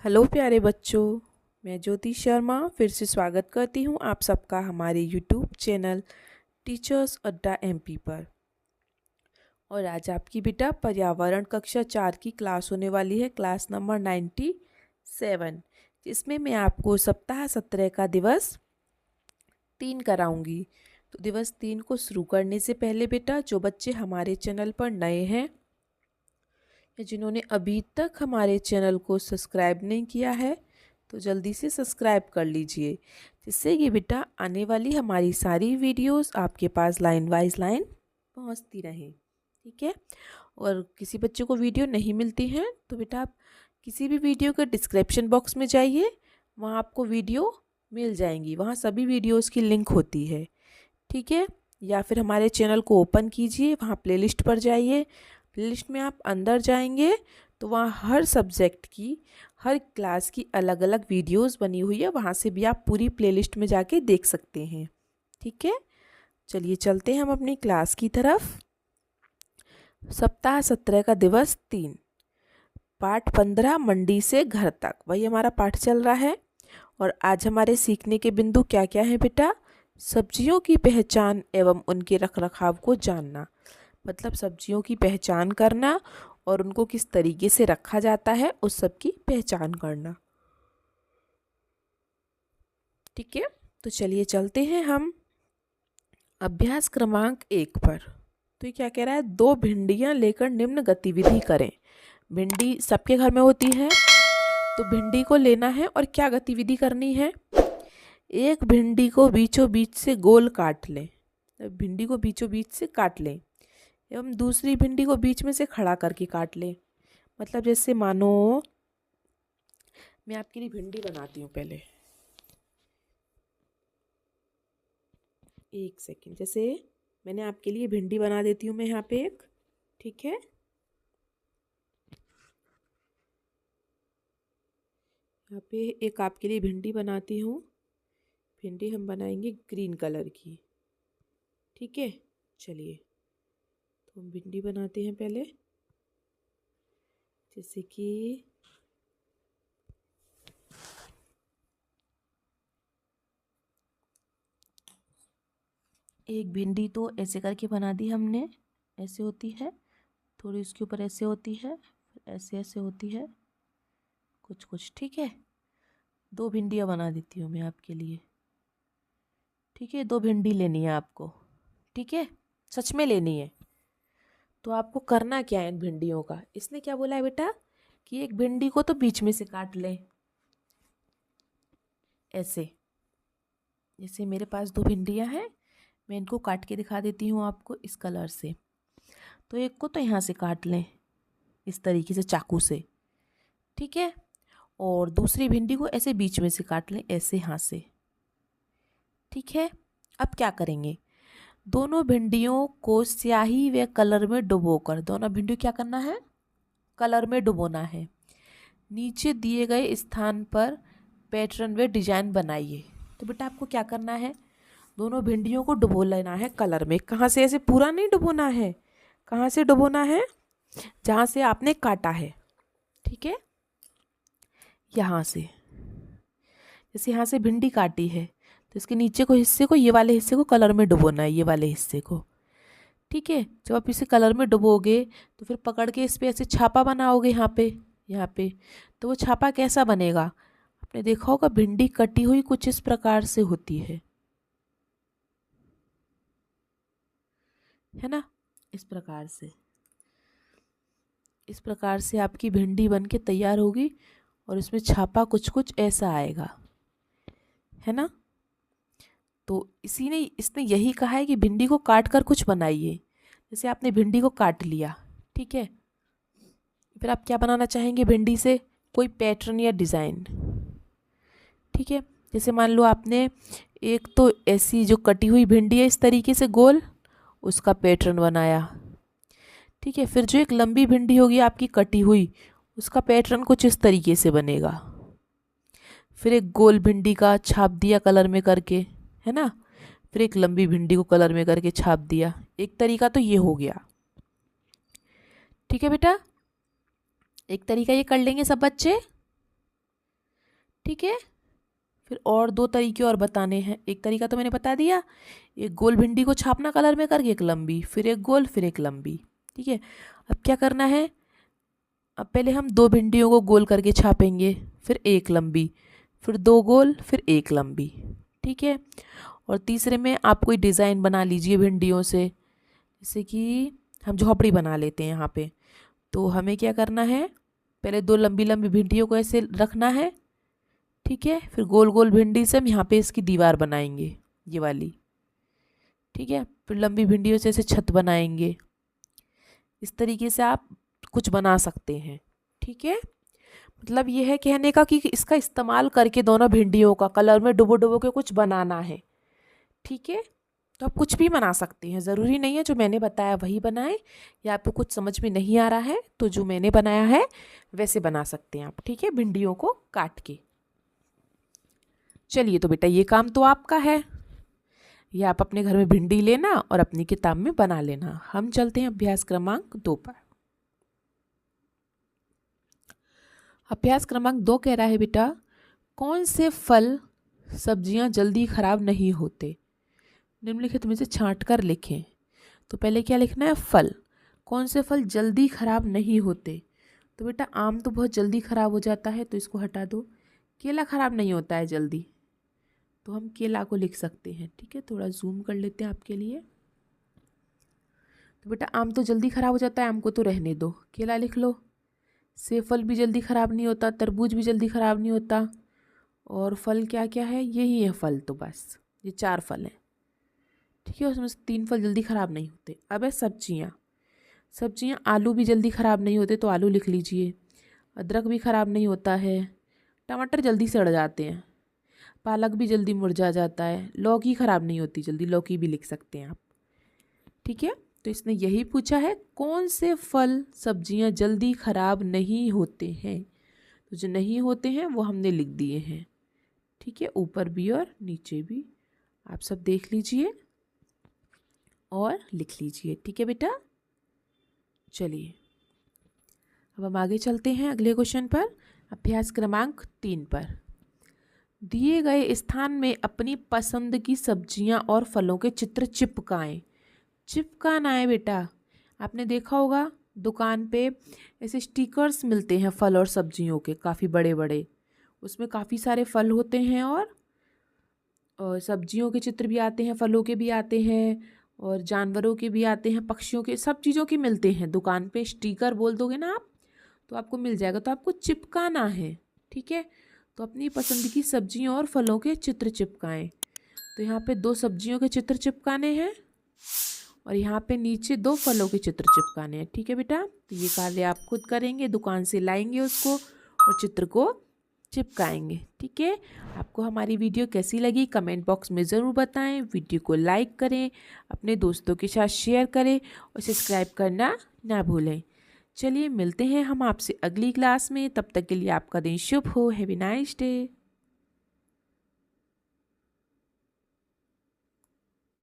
Hello प्यारे बच्चों, मैं ज्योति शर्मा फिर से स्वागत करती हूँ आप सबका हमारे यूट्यूब चैनल टीचर्स अड्डा एमपी पर। और आज आपकी बेटा पर्यावरण कक्षा 4 की क्लास होने वाली है, क्लास नंबर 97, जिसमें मैं आपको सप्ताह 17 का दिवस 3 कराऊंगी। तो दिवस 3 को शुरू करने से पहले बेटा, जो बच्चे हमारे चैनल पर नए हैं या जिन्होंने अभी तक हमारे चैनल को सब्सक्राइब नहीं किया है, तो जल्दी से सब्सक्राइब कर लीजिए, जिससे कि बेटा आने वाली हमारी सारी वीडियोस आपके पास लाइन वाइज लाइन पहुंचती रहें। ठीक है। और किसी बच्चे को वीडियो नहीं मिलती है तो बेटा आप किसी भी वीडियो के डिस्क्रिप्शन बॉक्स में जाइए, वहाँ आपको वीडियो मिल जाएंगी, वहाँ सभी वीडियोस की लिंक होती है। ठीक है। या फिर हमारे चैनल को ओपन कीजिए, वहाँ प्लेलिस्ट पर जाइए, प्लेलिस्ट में आप अंदर जाएंगे तो वहाँ हर सब्जेक्ट की, हर क्लास की अलग अलग वीडियोस बनी हुई है, वहाँ से भी आप पूरी प्लेलिस्ट में जाके देख सकते हैं। ठीक है। चलिए चलते हैं हम अपनी क्लास की तरफ। सप्ताह 17 का दिवस 3, पाठ 15 मंडी से घर तक, वही हमारा पाठ चल रहा है। और आज हमारे सीखने के बिंदु क्या क्या है बेटा? सब्जियों की पहचान एवं उनके रखरखाव को जानना, मतलब सब्जियों की पहचान करना और उनको किस तरीके से रखा जाता है उस सब की पहचान करना। ठीक है। तो चलिए चलते हैं हम अभ्यास क्रमांक 1 पर। तो ये क्या कह रहा है? 2 भिंडियाँ लेकर निम्न गतिविधि करें। भिंडी सबके घर में होती है, तो भिंडी को लेना है और क्या गतिविधि करनी है? एक भिंडी को बीचों बीच से गोल काट लें, भिंडी को बीचों बीच से काट लें एवं दूसरी भिंडी को बीच में से खड़ा करके काट लें। मतलब जैसे मानो मैं आपके लिए भिंडी बनाती हूँ, पहले एक सेकंड, जैसे मैंने आपके लिए भिंडी बना देती हूँ मैं यहाँ पे एक। ठीक है। यहाँ पे एक आपके लिए भिंडी बनाती हूँ। भिंडी हम बनाएंगे ग्रीन कलर की। ठीक है। चलिए तो हम भिंडी बनाते हैं पहले, जैसे कि एक भिंडी तो ऐसे करके बना दी हमने, ऐसे होती है, थोड़ी उसके ऊपर ऐसे होती है, ऐसे ऐसे होती है कुछ कुछ। ठीक है। 2 भिंडियाँ बना देती हूँ मैं आपके लिए। ठीक है। 2 भिंडी लेनी है आपको। ठीक है। सच में लेनी है। तो आपको करना क्या है इन भिंडियों का? इसने क्या बोला है बेटा कि एक भिंडी को तो बीच में से काट लें, ऐसे। जैसे मेरे पास 2 भिंडियाँ हैं, मैं इनको काट के दिखा देती हूँ आपको इस कलर से। तो एक को तो यहाँ से काट लें इस तरीके से चाकू से। ठीक है। और दूसरी भिंडी को ऐसे बीच में से काट लें, ऐसे हाथ से। ठीक है। अब क्या करेंगे? दोनों भिंडियों को स्याही व कलर में डुबोकर, दोनों भिंडियों क्या करना है? कलर में डुबोना है। नीचे दिए गए स्थान पर पैटर्न व डिजाइन बनाइए। तो बेटा आपको क्या करना है? दोनों भिंडियों को डुबो लेना है कलर में। कहाँ से? ऐसे पूरा नहीं डुबोना है। कहाँ से डुबोना है? जहाँ से आपने काटा है। ठीक है। यहाँ से, जैसे यहाँ से भिंडी काटी है तो इसके नीचे को हिस्से को, ये वाले हिस्से को कलर में डुबोना है, ये वाले हिस्से को। ठीक है। जब आप इसे कलर में डुबोगे तो फिर पकड़ के इस पे ऐसे छापा बनाओगे यहाँ पे। तो वो छापा कैसा बनेगा? आपने देखा होगा भिंडी कटी हुई कुछ इस प्रकार से होती है ना? इस प्रकार से आपकी भिंडी बन के तैयार होगी और इसमें छापा कुछ कुछ ऐसा आएगा, है ना? तो इसने यही कहा है कि भिंडी को काट कर कुछ बनाइए। जैसे आपने भिंडी को काट लिया, ठीक है, फिर आप क्या बनाना चाहेंगे भिंडी से? कोई पैटर्न या डिज़ाइन। ठीक है। जैसे मान लो आपने एक तो ऐसी जो कटी हुई भिंडी है इस तरीके से गोल, उसका पैटर्न बनाया। ठीक है। फिर जो एक लंबी भिंडी होगी आपकी कटी हुई, उसका पैटर्न कुछ इस तरीके से बनेगा। फिर एक गोल भिंडी का छाप दिया कलर में करके, है ना? फिर एक लंबी भिंडी को कलर में करके छाप दिया। एक तरीका तो ये हो गया। ठीक है बेटा, एक तरीका ये कर लेंगे सब बच्चे। ठीक है। फिर और 2 तरीके और बताने हैं। एक तरीका तो मैंने बता दिया, एक गोल भिंडी को छापना कलर में करके, एक लंबी, फिर एक गोल, फिर एक लंबी। ठीक है। अब क्या करना है, अब पहले हम 2 भिंडियों को गोल करके छापेंगे, फिर एक लंबी, फिर 2 गोल, फिर एक लंबी। ठीक है। और तीसरे में आप कोई डिज़ाइन बना लीजिए भिंडियों से, जैसे कि हम झोपड़ी बना लेते हैं यहाँ पे। तो हमें क्या करना है, पहले 2 लंबी लंबी भिंडियों को ऐसे रखना है। ठीक है। फिर गोल गोल भिंडी से हम यहाँ पे इसकी दीवार बनाएंगे, ये वाली। ठीक है। फिर लंबी भिंडियों से ऐसे छत बनाएंगे। इस तरीके से आप कुछ बना सकते हैं। ठीक है। मतलब ये है कहने का कि इसका इस्तेमाल करके दोनों भिंडियों का कलर में डुबो डुबो के कुछ बनाना है। ठीक है। तो आप कुछ भी बना सकते हैं, ज़रूरी नहीं है जो मैंने बताया वही बनाएं, या आपको कुछ समझ में नहीं आ रहा है तो जो मैंने बनाया है वैसे बना सकते हैं आप। ठीक है। भिंडियों को काट के। चलिए तो बेटा ये काम तो आपका है, ये आप अपने घर में भिंडी लेना और अपनी किताब में बना लेना। हम चलते हैं अभ्यास क्रमांक 2 पर। अभ्यास क्रमांक 2 कह रहा है बेटा, कौन से फल सब्जियां जल्दी खराब नहीं होते? निम्नलिखित में से छांट कर लिखें। तो पहले क्या लिखना है, फल। कौन से फल जल्दी खराब नहीं होते? तो बेटा आम तो बहुत जल्दी खराब हो जाता है, तो इसको हटा दो। केला खराब नहीं होता है जल्दी, तो हम केला को लिख सकते हैं। ठीक है। थोड़ा जूम कर लेते हैं आपके लिए। तो बेटा आम तो जल्दी खराब हो जाता है, आम को तो रहने दो, केला लिख लो। सेब फल भी जल्दी ख़राब नहीं होता, तरबूज भी जल्दी ख़राब नहीं होता। और फल क्या क्या है, यही है फल, तो बस ये 4 फल हैं। ठीक है। उसमें से 3 फल जल्दी ख़राब नहीं होते। अब है सब्जियाँ। सब्जियाँ, आलू भी जल्दी ख़राब नहीं होते, तो आलू लिख लीजिए। अदरक भी ख़राब नहीं होता है। टमाटर जल्दी सड़ जाते हैं। पालक भी जल्दी मुरझा जाता है। लौकी ख़राब नहीं होती जल्दी, लौकी भी लिख सकते हैं आप। ठीक है। तो इसने यही पूछा है, कौन से फल सब्जियां जल्दी खराब नहीं होते हैं? तो जो नहीं होते हैं वो हमने लिख दिए हैं। ठीक है। ऊपर भी और नीचे भी आप सब देख लीजिए और लिख लीजिए। ठीक है बेटा। चलिए अब हम आगे चलते हैं अगले क्वेश्चन पर, अभ्यास क्रमांक 3 पर। दिए गए स्थान में अपनी पसंद की सब्जियां और फलों के चित्र चिपकाएं। चिपकाना है बेटा। आपने देखा होगा दुकान पे ऐसे स्टिकर्स मिलते हैं फल और सब्जियों के, काफ़ी बड़े बड़े। उसमें काफ़ी सारे फल होते हैं और सब्जियों के चित्र भी आते हैं, फलों के भी आते हैं, और जानवरों के भी आते हैं, पक्षियों के, सब चीज़ों के मिलते हैं दुकान पे। स्टिकर बोल दोगे ना आप तो आपको मिल जाएगा। तो आपको चिपकाना है। ठीक है। तो अपनी पसंद की सब्जियों और फलों के चित्र चिपकाएं। तो यहाँ पे 2 सब्जियों के चित्र चिपकाने हैं और यहाँ पे नीचे 2 फलों के चित्र चिपकाने हैं। ठीक है बेटा। तो ये कार्य आप खुद करेंगे, दुकान से लाएंगे उसको और चित्र को चिपकाएंगे। ठीक है। आपको हमारी वीडियो कैसी लगी कमेंट बॉक्स में ज़रूर बताएं। वीडियो को लाइक करें, अपने दोस्तों के साथ शेयर करें और सब्सक्राइब करना ना भूलें। चलिए मिलते हैं हम आपसे अगली क्लास में। तब तक के लिए आपका दिन शुभ हो। Have a nice day.